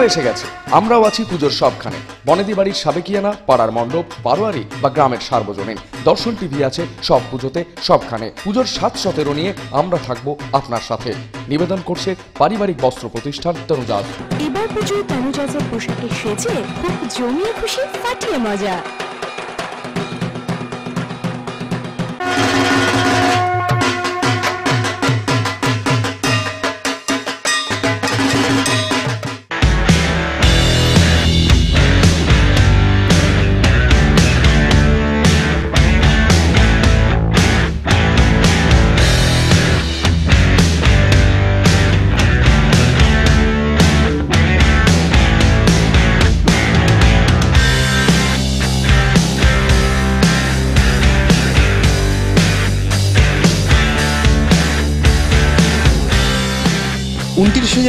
এসে গেছে, আমরাও আছি পুজোর সবখানে। বনেদি বাড়ির সাবেকিয়ানা, পাড়ার মণ্ডপ, বারোয়ারি বা গ্রামের সার্বজনীন, দর্শন টিভি আছে সব পুজোতে সবখানে। পুজোর 7-17 নিয়ে আমরা থাকবো আপনার সাথে। নিবেদন করছে পারিবারিক বস্ত্র প্রতিষ্ঠান তনুজাজ। এবার পুজোয় তনুজাজের পোশাকে সেজে খুব জমিয়ে খুশি ফাটিয়ে মজা।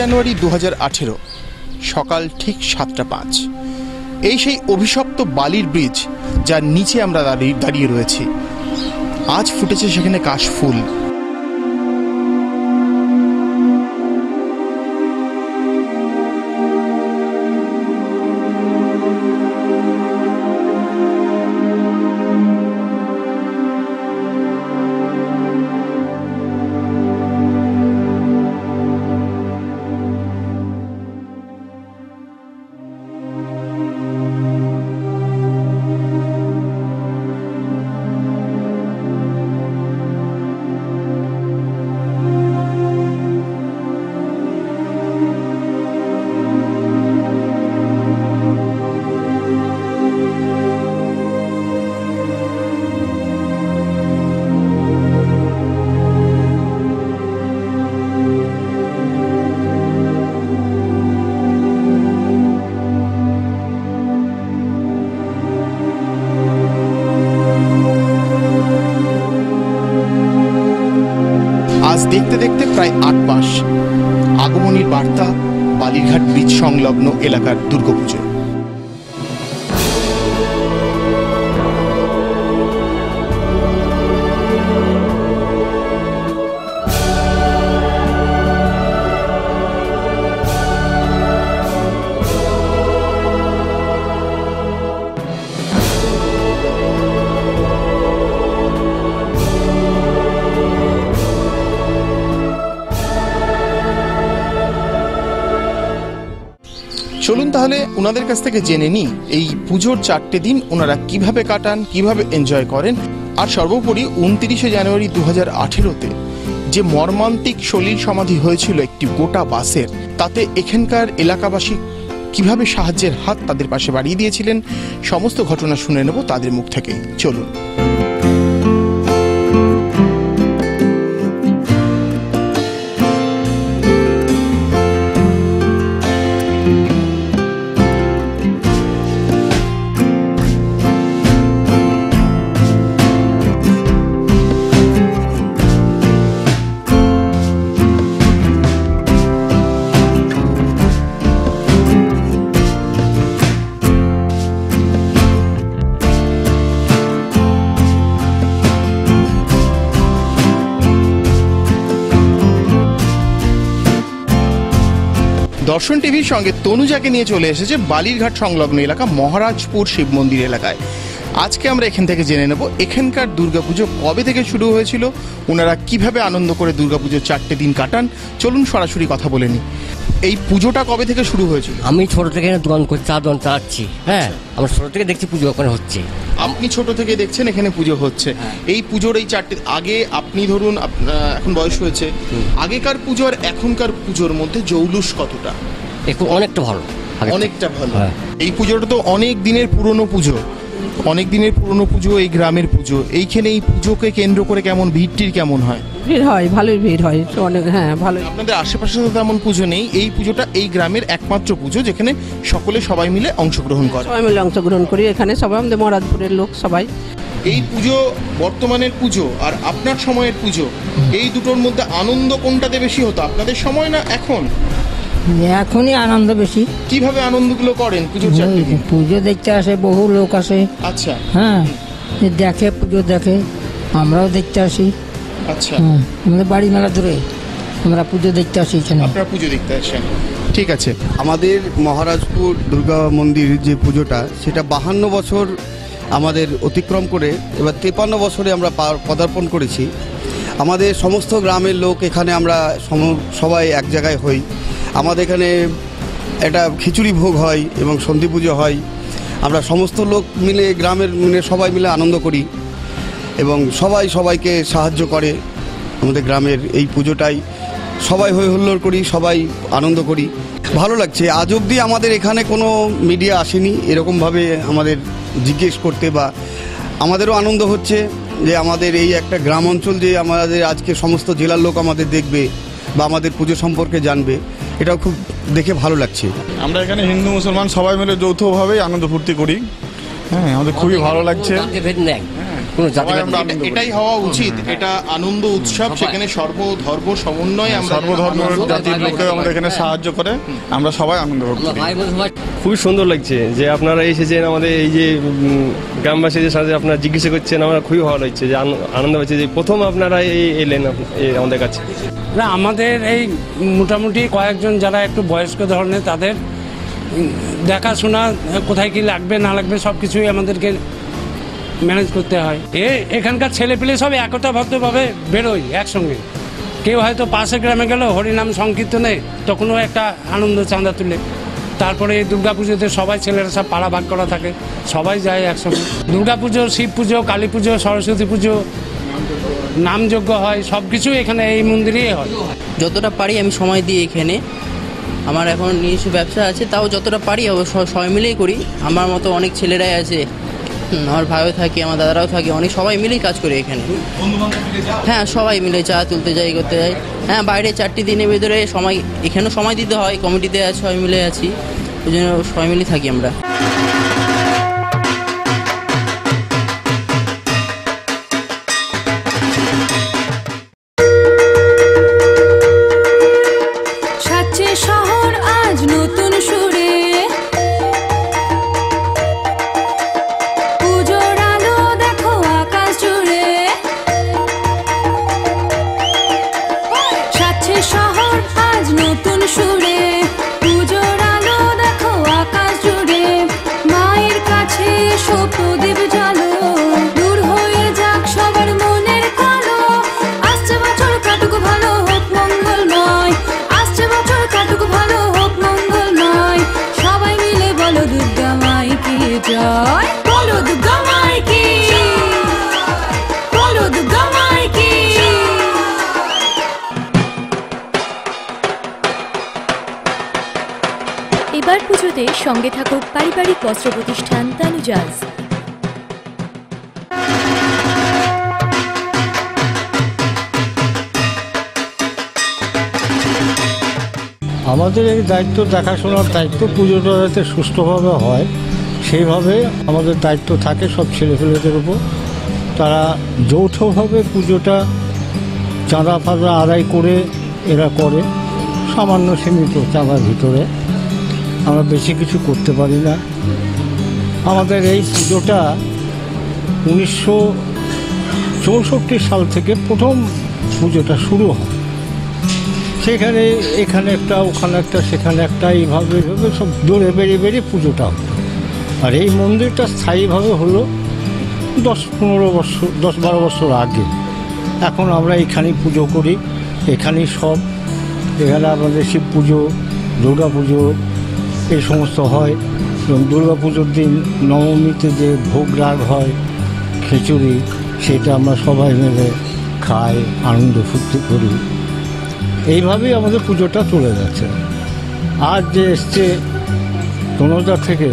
জানুয়ারি 2018 সকাল ঠিক 7:05। এই সেই অভিশপ্ত বালির ব্রিজ যার নিচে আমরা দাঁড়িয়ে রয়েছি। আজ ফুটেছে সেখানে কাশফুল। দেখতে দেখতে প্রায় 8 মাস আগমনীর বার্তা বালিরঘাট ব্রিজ সংলগ্ন এলাকার দুর্গাপুজো। চলুন তাহলে ওনাদের কাছ থেকে জেনে নিই এই পুজোর 4টে দিন ওনারা কিভাবে কাটান, কিভাবে এনজয় করেন, আর সর্বোপরি 29 জানুয়ারি 2018-তে যে মর্মান্তিক সলিল সমাধি হয়েছিল একটি গোটা বাসের, তাতে এখানকার এলাকাবাসী কিভাবে সাহায্যের হাত তাদের পাশে বাড়িয়ে দিয়েছিলেন, সমস্ত ঘটনা শুনে নেব তাদের মুখ থেকে। চলুন। দর্শন টিভির সঙ্গে তনুজাকে নিয়ে চলে এসেছে বালিরঘাট সংলগ্ন এলাকা মহারাজপুর শিব মন্দির এলাকায়। আজকে আমরা এখান থেকে জেনে নেব এখানকার দুর্গাপুজো কবে থেকে শুরু হয়েছিল, ওনারা কিভাবে আনন্দ করে দুর্গাপুজোর 4টে দিন কাটান। চলুন সরাসরি কথা বলে নিই। এই পুজোটা কবে থেকে শুরু হয়েছিল? আমি ছোট থেকে দোকান করছি, চা দোকান চালাচ্ছি। হ্যাঁ, আমরা ছোট থেকে দেখছি পুজো ওখানে হচ্ছে। আপনি ছোট থেকে দেখছেন এখানে পুজো হচ্ছে। এই পুজোর এই 4টে আগে আপনি ধরুন এখন বয়স হয়েছে, আগেকার পুজো আর এখনকার পুজোর মধ্যে জৌলুস কতটা? একটু অনেকটা ভালো, অনেকটা ভালো। এই পুজোটা তো অনেক দিনের পুরনো পুজো, অনেক দিনের পুরনো পুজো, এই গ্রামের পুজো। এইখানে এই পুজোকে কেন্দ্র করে কেমন ভিড় কেমন হয়? ভিড় হয়, ভালোই ভিড় হয় অনেক। হ্যাঁ, ভালো। আপনাদের আশেপাশে তো তেমন পুজো নেই, এই পুজোটা এই গ্রামের একমাত্র পুজো যেখানে সবাই মিলে অংশগ্রহণ করে। সবাই মিলে অংশগ্রহণ করি এখানে, সবাই আমাদের মহারাজপুরের লোক সবাই। এই পুজো, বর্তমানের পুজো আর আপনার সময়ের পুজো, এই দুটোর মধ্যে আনন্দ কোনটাতে বেশি হতো, আপনাদের সময় না এখন? এখনই আনন্দ বেশি। কিভাবে আনন্দগুলো করেন পুজোর 4টে দিন? পুজো দেখতে আসে, বহু লোক আসে। আচ্ছা। হ্যাঁ, দেখে, পুজো দেখে, আমরাও দেখতে আসি। আচ্ছা। আমাদের বাড়ি মেলা দূরে, আমরা পুজো দেখতে আসি এখানে। আপনারা পুজো দেখতে আসেন, ঠিক আছে। আমাদের মহারাজপুর দুর্গা মন্দির যে পুজোটা সেটা 52 বছর আমাদের অতিক্রম করে এবার 53 বছরে আমরা পদার্পণ করেছি। আমাদের সমস্ত গ্রামের লোক এখানে আমরা সবাই এক জায়গায় হই। আমাদের এখানে একটা খিচুড়ি ভোগ হয় এবং সন্ধি পুজো হয়। আমরা সমস্ত লোক মিলে গ্রামের সবাই মিলে আনন্দ করি এবং সবাই সবাইকে সাহায্য করে। আমাদের গ্রামের এই পুজোটাই সবাই হই হুল্লোড় করি, সবাই আনন্দ করি, ভালো লাগছে। আজ অবধি আমাদের এখানে কোনো মিডিয়া আসেনি এরকমভাবে আমাদের জিজ্ঞেস করতে, বা আমাদেরও আনন্দ হচ্ছে যে আমাদের এই একটা গ্রাম অঞ্চল যে আমাদের আজকে সমস্ত জেলার লোক আমাদের দেখবে বা আমাদের পুজো সম্পর্কে জানবে, এটাও খুব দেখে ভালো লাগছে। আমরা এখানে হিন্দু মুসলমান সবাই মিলে যৌথভাবেই আনন্দ ফুর্তি করি। হ্যাঁ, আমাদের খুবই ভালো লাগছে। এটাই হওয়া উচিত, এটা আনন্দ উৎসব, সেখানে সর্বধর্ম সমন্বয়, আমরা সর্বধর্ম জাতির লোকে আমাদের এখানে সাহায্য করে, আমরা সবাই আনন্দ করি। খুবই সুন্দর লাগছে যে আপনারা এসেছেন, আমাদের এই যে গ্রামবাসীদের সাথে আপনারা জিজ্ঞাসা করছেন, আমরা খুবই ভালো লাগছে যে আনন্দ হচ্ছে যে প্রথম আপনারা এলেন আমাদের কাছে। না, আমাদের এই মোটামুটি কয়েকজন যারা একটু বয়স্ক ধরনের, তাদের দেখাশোনা, কোথায় কি লাগবে না লাগবে সব কিছুই আমাদেরকে ম্যানেজ করতে হয়। এখানকার ছেলেপিলে সব একতাবদ্ধভাবে বেরোয় একসঙ্গে। কেউ হয়তো পাশের গ্রামে গেল হরিনাম সংকীর্তনে, তখনও একটা আনন্দ চাঁদা তুলে। তারপরে এই দুর্গাপুজোতে সবাই ছেলেরা সব পাড়া ভাগ করা থাকে, সবাই যায় একসঙ্গে। দুর্গাপুজো, শিব পুজো, কালী পুজো, সরস্বতী পুজো, নামযজ্ঞ হয়, সব কিছু এখানে এই মন্দিরেই হয়। যতটা পারি আমি সময় দিই এখানে। আমার এখন নিজস্ব ব্যবসা আছে, তাও যতটা পারি সবাই মিলেই করি। আমার মতো অনেক ছেলেরাই আছে, আমার ভাইও থাকে, আমার দাদারাও থাকে, অনেক সবাই মিলেই কাজ করি এখানে। হ্যাঁ, সবাই মিলে চা তুলতে যাই, করতে যাই। হ্যাঁ, বাইরে 4টি দিনের ভেতরে সময়, এখানেও সময় দিতে হয়। কমিটিতে সবাই মিলে আছি, ওই জন্য সবাই মিলেই থাকি আমরা। শহর আজ নতুন সুরে, পুজোর আলো দেখো আকাশ জুড়ে। সাচ্ছে শহর আজ নতুন সুরে, পুজোর আলো দেখো আকাশ জুড়ে। মায়ের কাছে এসো প্রদীপ জ্বালো, দূর হয়ে যাক সবার মনের কালো। আসছে বছর কাটুক ভালো, হোক মঙ্গলময়। আসছে বছর কাটুক ভালো, হোক মঙ্গলময়। সবাই মিলে বলো দুর্গা মাইকে জয়, বলো দুর্গা মাইকে, বলো দুর্গা মাইকে। এবার পুজোতে সঙ্গে থাকুক পারিবারিক বস্ত্র প্রতিষ্ঠান তানুজাজ। আমাদের এই দায়িত্ব, দেখাশোনার দায়িত্ব, পুজোটা যাতে সুষ্ঠুভাবে হয় সেইভাবে আমাদের দায়িত্ব থাকে সব ছেলেপেলেদের উপর। তারা যৌথভাবে পুজোটা চাঁদা ফাঁদা আদায় করে এরা করে, সামান্য সীমিত চাঁদার ভিতরে। আমরা বেশি কিছু করতে পারি না। আমাদের এই পুজোটা 1964 সাল থেকে প্রথম পুজোটা শুরু হয়। সেখানে এখানে একটা, ওখানে একটা, সেখানে একটা, এইভাবে সব দৌড়ে বেরিয়ে বেরিয়ে পুজোটা হতো। আর এই মন্দিরটা স্থায়ীভাবে হলো 10-12 বছর আগে। এখন আমরা এখানেই পুজো করি, এখানেই সব। এখানে আমাদের শিব পুজো, দুর্গা পুজো এই সমস্ত হয়। এবং দুর্গা পুজোর দিন নবমীতে যে ভোগ রাগ হয়, খিচুড়ি, সেটা আমরা সবাই মিলে খাই, আনন্দ ফুর্তি করি। এইভাবেই আমাদের পুজোটা চলে যাচ্ছে। আজ যে এসছে তনুজা থেকে,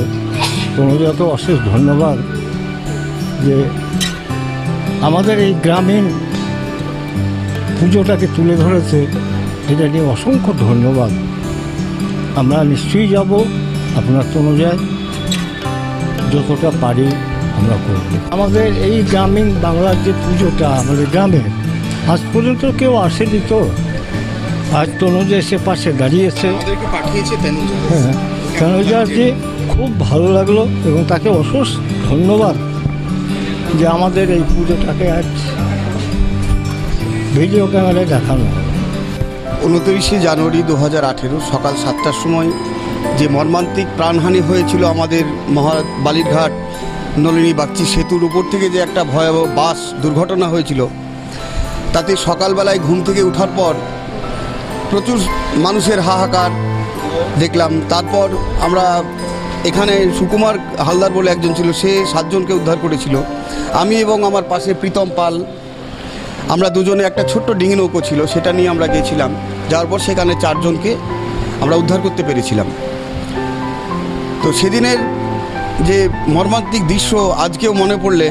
তনুজাকে অশেষ ধন্যবাদ যে আমাদের এই গ্রামীণ পুজোটাকে তুলে ধরেছে। এটা নিয়ে অসংখ্য ধন্যবাদ। আমরা নিশ্চয়ই যাব আপনার তনুজায়, যতটা পারি আমরা করব। আমাদের এই গ্রামীণ বাংলার যে পুজোটা আমাদের গ্রামে আজ পর্যন্ত কেউ আসেনি, তো আজ তনুজা এসে পাশে দাঁড়িয়েছে। হ্যাঁ, তনুজার যে খুব ভালো লাগলো এবং তাকে অশেষ ধন্যবাদ যে আমাদের এই পুজোটাকে আজ ভিডিও ক্যামেরায় দেখানো। 29শে জানুয়ারি 2018 সকাল 7টার সময় যে মর্মান্তিক প্রাণহানি হয়েছিল আমাদের বালিরঘাট নলিনী বাগচি সেতুর উপর থেকে যে একটা ভয়াবহ বাস দুর্ঘটনা হয়েছিল, তাতে সকালবেলায় ঘুম থেকে ওঠার পর প্রচুর মানুষের হাহাকার দেখলাম। তারপর আমরা এখানে সুকুমার হালদার বলে একজন ছিল, সে 7 জনকে উদ্ধার করেছিল। আমি এবং আমার পাশে প্রীতম পাল, আমরা দুজনে একটা ছোট্ট ডিঙি নৌকো ছিল, সেটা নিয়ে আমরা গিয়েছিলাম। যাওয়ার পর সেখানে 4 জনকে আমরা উদ্ধার করতে পেরেছিলাম। তো সেদিনের যে মর্মান্তিক দৃশ্য আজকেও মনে পড়লে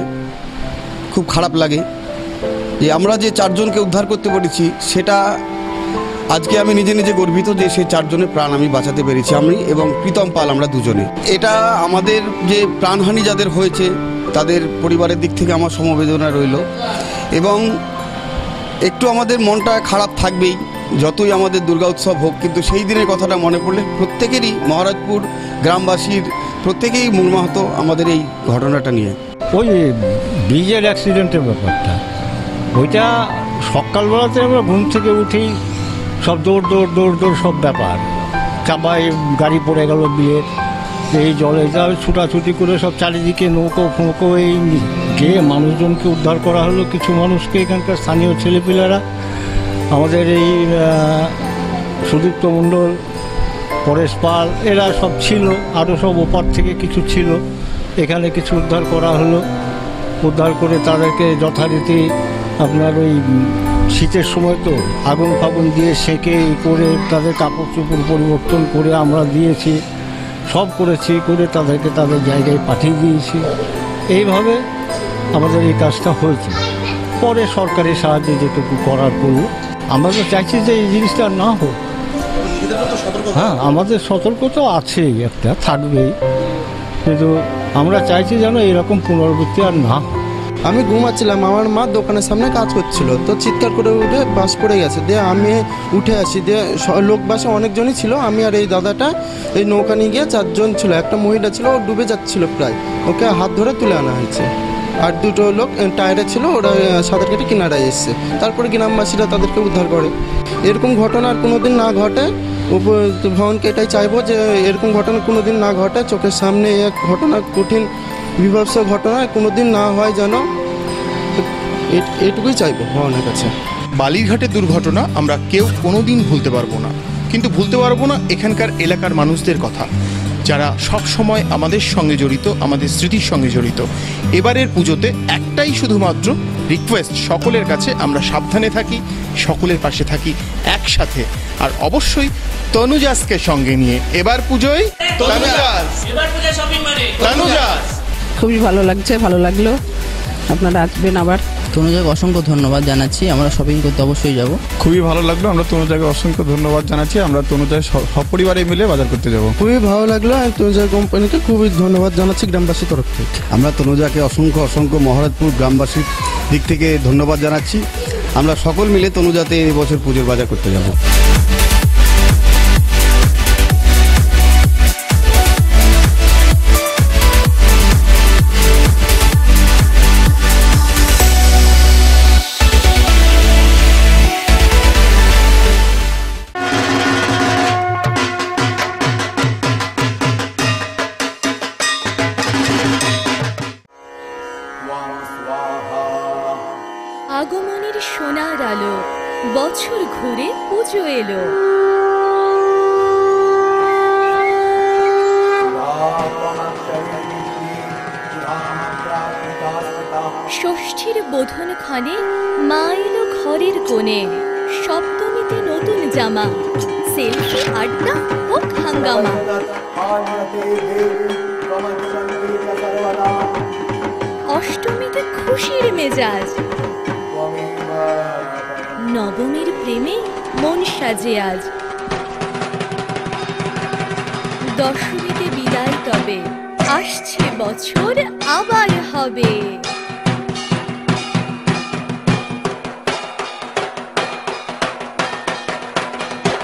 খুব খারাপ লাগে, যে আমরা যে 4 জনকে উদ্ধার করতে পেরেছি, সেটা আজকে আমি নিজে নিজে গর্বিত যে সেই 4 জনের প্রাণ আমি বাঁচাতে পেরেছি, আমি এবং প্রীতম পাল, আমরা দুজনে। এটা আমাদের যে প্রাণহানি যাদের হয়েছে তাদের পরিবারের দিক থেকে আমার সমবেদনা রইল, এবং একটু আমাদের মনটা খারাপ থাকবেই যতই আমাদের দুর্গা উৎসব হোক, কিন্তু সেই দিনের কথাটা মনে পড়লে প্রত্যেকেরই, মহারাজপুর গ্রামবাসীর প্রত্যেকেই মর্মাহত আমাদের এই ঘটনাটা নিয়ে। ওই ব্রিজের অ্যাক্সিডেন্টের ব্যাপারটা, ওইটা সকালবেলাতে আমরা ঘুম থেকে উঠেই সব দৌড় দৌড় দৌড় দৌড় সব ব্যাপার, চাপায় গাড়ি পড়ে গেল বিয়ে, এই জলে যা ছুটাছুটি করে সব চারিদিকে নৌকো ফৌকো এই গিয়ে মানুষজনকে উদ্ধার করা হলো। কিছু মানুষকে এখানকার স্থানীয় ছেলেপিলেরা, আমাদের এই সুদীপ্ত মণ্ডল, পরেশ পাল, এরা সব ছিল, আরও সব ওপার থেকে কিছু ছিল, এখানে কিছু উদ্ধার করা হলো। উদ্ধার করে তাদেরকে যথারীতি আপনার ওই শীতের সময় তো আগুন ফাগুন দিয়ে সেকে করে তাদের কাপড় চোপড় পরিবর্তন করে আমরা দিয়েছি, সব করেছি, করে তাদেরকে তাদের জায়গায় পাঠিয়ে দিয়েছি। এইভাবে আমাদের এই কাজটা হয়েছে। পরে সরকারি সাহায্যে যেটুকু করার করলো। আমরা তো চাইছি যে এই জিনিসটা না হোক। হ্যাঁ, আমাদের সতর্ক তো আছেই, একটা থাকবেই, কিন্তু আমরা চাইছি যেন এরকম পুনরাবৃত্তি আর না। আমি ঘুমাচ্ছিলাম, আমার মা দোকানের সামনে কাজ করছিল, তো চিৎকার করে উঠে বাস পড়ে গেছে। দিয়ে আমি উঠে আসি, দিয়ে লোক বাসে অনেকজনই ছিল, আমি আর এই দাদাটা এই নৌকা নিয়ে গিয়ে 4 জন ছিল, একটা মহিলা ছিল, ও ডুবে যাচ্ছিল প্রায়, ওকে হাত ধরে তুলে আনা হয়েছে। আর 2টো লোক টায়ারে ছিল, ওরা সাঁতার কেটে কিনারায় এসছে। তারপরে গ্রামবাসীরা তাদেরকে উদ্ধার করে। এরকম ঘটনা আর কোনোদিন না ঘটে, ভবনকে এটাই চাইবো যে এরকম ঘটনা কোনোদিন না ঘটে, চোখের সামনে এক ঘটনা, কঠিন বিভৎস ঘটনা কোনোদিন না হয় যেন, এটুকুই চাইবো ভগবানের কাছে। বালিরঘাটের দুর্ঘটনা আমরা কেউ কোনোদিন ভুলতে পারবো না, কিন্তু ভুলতে পারবো না এখানকার এলাকার মানুষদের কথা, যারা সব সময় আমাদের সঙ্গে জড়িত, আমাদের স্মৃতির সঙ্গে জড়িত। এবারের পুজোতে একটাই শুধুমাত্র রিকোয়েস্ট সকলের কাছে, আমরা সাবধানে থাকি, সকলের পাশে থাকি একসাথে, আর অবশ্যই তনুজাসকে সঙ্গে নিয়ে এবার পুজোয় তনুজাস। খুবই ভালো লাগছে, ভালো লাগলো। আপনারা আসবেন আবার। তনুজাকে অসংখ্য ধন্যবাদ জানাচ্ছি, আমরা শপিং করতে অবশ্যই যাব। খুবই ভালো লাগলো, আমরা তনুজাকে অসংখ্য ধন্যবাদ জানাচ্ছি। আমরা তনুজায় সপরিবারে মিলে বাজার করতে যাব। খুবই ভালো লাগলো, আমি তনুজা কোম্পানিকে খুবই ধন্যবাদ জানাচ্ছি গ্রামবাসীর তরফ থেকে। আমরা তনুজাকে অসংখ্য অসংখ্য মহারাজপুর গ্রামবাসীর দিক থেকে ধন্যবাদ জানাচ্ছি। আমরা সকল মিলে তনুজাতে এবছর পুজোর বাজার করতে যাব। আগমনের সোনার আলো, বছর ঘুরে পুজো এলো। ষষ্ঠীর বোধন ক্ষণে মা এলো ঘরের কোণে, সপ্তমীতে নতুন জামা, সেলফি আড্ডা হোক হাঙ্গামা। অষ্টমীতে খুশির মেজাজ, নবমীর প্রেমে মন সাজে আজ। দশমীতে বিদায় তবে, আসছে বছর আবার হবে।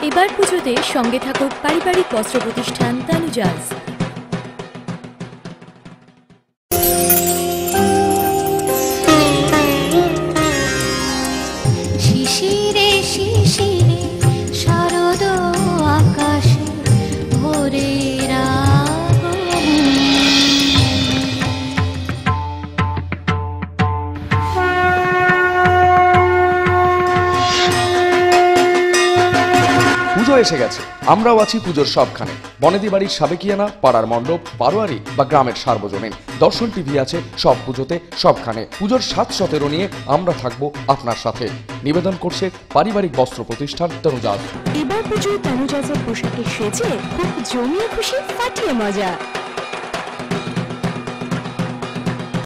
এবার পুজোতে সঙ্গে থাকুক পারিবারিক বস্ত্র প্রতিষ্ঠান তানুজাস। শিশিরে শিশিরে পুজো এসে গেছে, আমরাও আছি পুজোর সবখানে। বনেদি বাড়ির সাবেকিয়ানা, পাড়ার মণ্ডপ, বারোয়ারি বা গ্রামের সার্বজনীন, দর্শন টিভি আছে সব পুজোতে সবখানে। পুজোর 7-17 নিয়ে আমরা থাকবো আপনার সাথে। নিবেদন করছে পারিবারিক বস্ত্র প্রতিষ্ঠান তনুজাজ। এবার পুজোয় তনুজাজের পোশাকে সেজে খুব জমিয়ে খুশি ফাটিয়ে মজা।